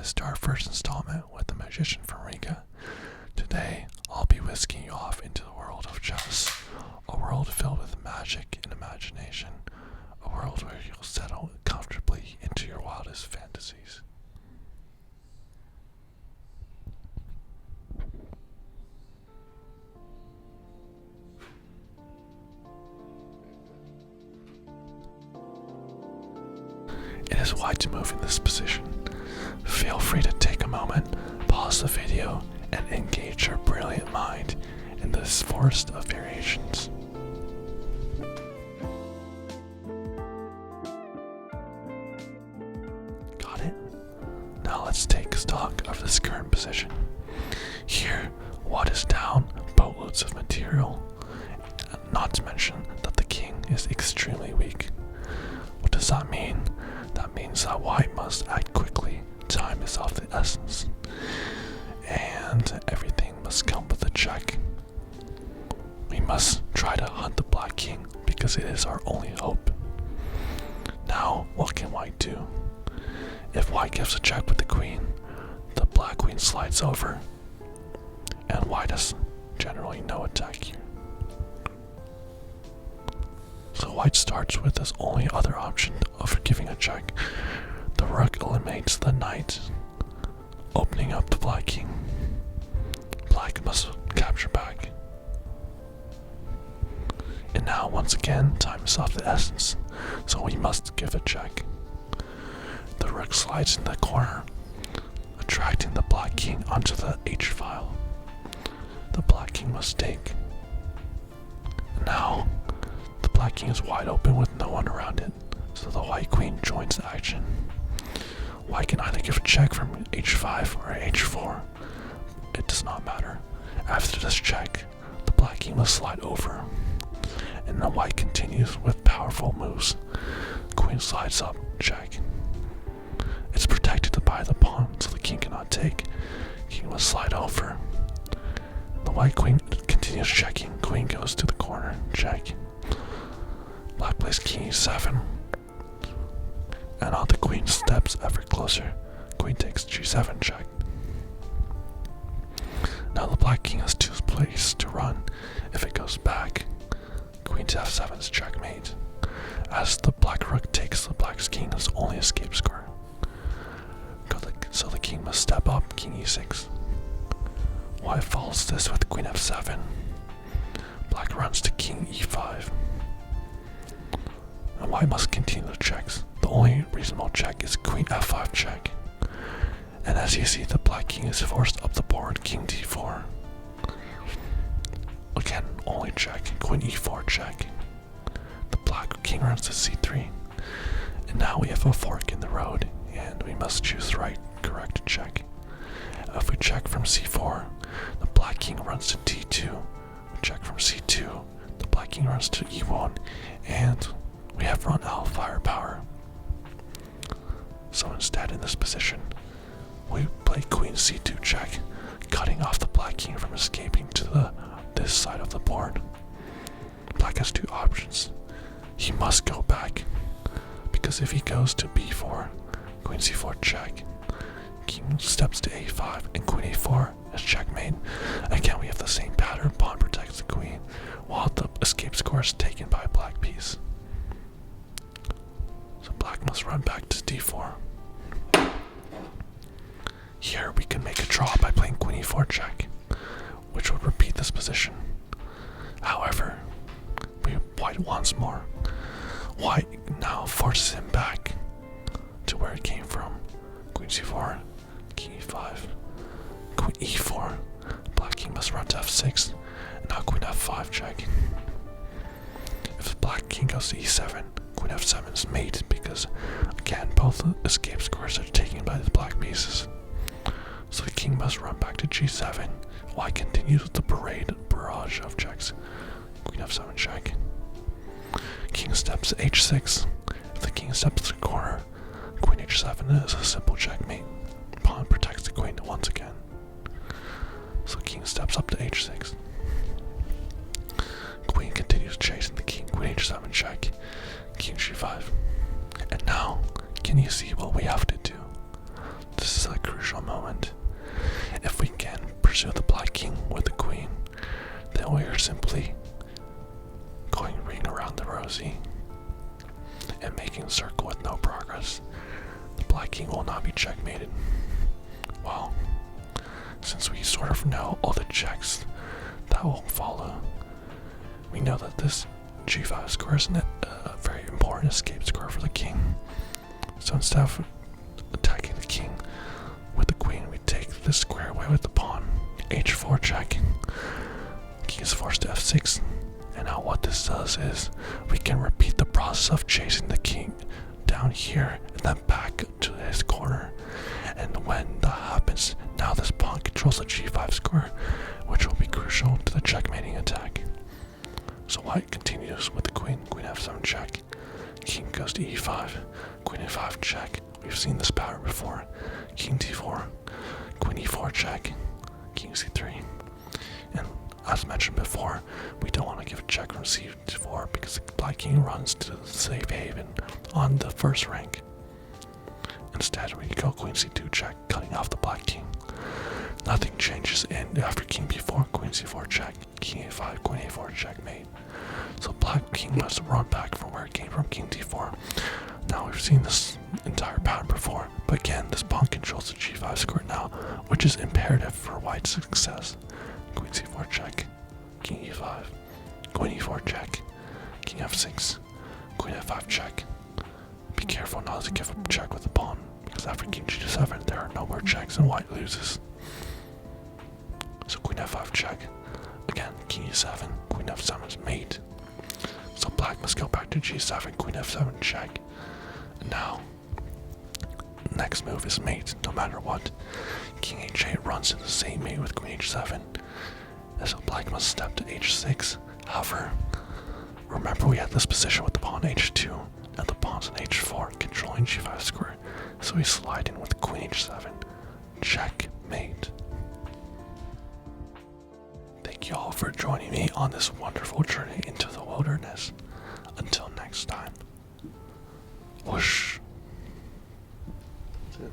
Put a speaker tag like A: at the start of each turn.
A: guys to our first installment with the Magician from Riga. Today, I'll be whisking you off into the world of chess, a world filled with magic and imagination, a world where you'll settle comfortably into your wildest fantasies. It is wise to move in this position. Feel free to take a moment, pause the video, and engage your brilliant mind in this forest of variations. Got it? Now let's take stock of this current position. Here, what is down, boatloads of material, not to mention that the king is extremely weak. What does that mean? That means that white must act quickly. Time is of the essence. And everything must come with a check. We must try to hunt the black king because it is our only hope. Now, what can white do? If white gives a check with the queen, the black queen slides over. And white has generally no attack here. So white starts with his only other option of giving a check. The rook eliminates the knight, opening up the black king. Black must capture back. And now once again, time is of the essence, so we must give a check. The rook slides in the corner, attracting the black king onto the H file. The black king must take. And now, the black king is wide open with no one around it, so the white queen joins the action. White can either give a check from h5 or h4. It does not matter. After this check, the black king must slide over, and the white continues with powerful moves. Queen slides up, check. It's protected by the pawn, so the king cannot take. King must slide over. The white queen continues checking. Queen goes to the corner, check. Black plays king e7, and on the queen steps ever closer. Queen takes g7 check. Now the black king has two plays to run. If it goes back, queen to f7 is checkmate. As the black rook takes the black's king, his only escape square. So the king must step up, king e6. White follows this with queen f7. Black runs to king e5. And white must continue the checks. The only reasonable check is queen f5 check. And as you see, the black king is forced up the board, king d4. Again, only check, queen e4 check. The black king runs to c3. And now we have a fork in the road, and we must choose the right correct check. If we check from c4, the black king runs to d2. We check from c2, the black king runs to e1, and we have run out of firepower. So instead, in this position, we play queen c2 check, cutting off the black king from escaping to this side of the board. Black has two options. He must go back, because if he goes to b4, queen c4 check, king steps to a5, and queen a4 is checkmate. Again, we have the same pattern. Pawn protects the queen, while the escape score is taken by a black piece. So black must run back to d4. Here we can make a draw by playing queen e4 check, which would repeat this position. However, white wants more. White now forces him back to where it came from. Queen c4, king e5, queen e4. Black king must run to f6, and now queen f5 check. If the black king goes to e7, queen f7 is mate because, again, both escape squares are taken by the black pieces. So the king must run back to g7. White continues with the barrage of checks. Queen f7 check. King steps to h6. If the king steps to the corner, queen h7 is a simple checkmate. Pawn protects the queen once again. So king steps up to h6. Queen continues chasing the king. Queen h7 check. King g5. And now, can you see what we have to do? This is a crucial king will not be checkmated. Well, since we sort of know all the checks that will follow, we know that this g5 square is a very important escape square for the king. So instead of attacking the king with the queen, we take this square away with the pawn. h4 check. King is forced to f6. And now what this does is we can repeat the process of chasing the king down here and then back to his corner. And when that happens, now this pawn controls the g5 square, which will be crucial to the checkmating attack. So white continues with the queen, queen f7 check. King goes to e5, queen a5 check. We've seen this pattern before. King d4, queen e4 check, king c3. And as mentioned before, we don't want to give a check from c4 because the black king runs to the safe haven on the first rank. Instead, we go queen c2 check, cutting off the black king. Nothing changes in after king b4, queen c4 check, king a5, queen a4 checkmate. So black king must run back from where it came from, king d4. Now we've seen this entire pattern before, but again, this pawn controls the g5 square now, which is imperative for white's success. Queen c4 check, king e5, queen e4 check, king f6, queen f5 check. Be careful not to give a check with the pawn, because after king g7 there are no more checks and white loses. So queen f5 check, again king e7, queen f7 is mate. So black must go back to g7, queen f7 check. And now, next move is mate, no matter what. King h8 runs into the same mate with queen h7. And so black must step to h6. However, remember we had this position with the pawn h2, and the pawn's in h4, controlling g5 square. So we slide in with queen h7. Checkmate. Thank you all for joining me on this wonderful journey into the wilderness. Until next time. Whoosh. That's it.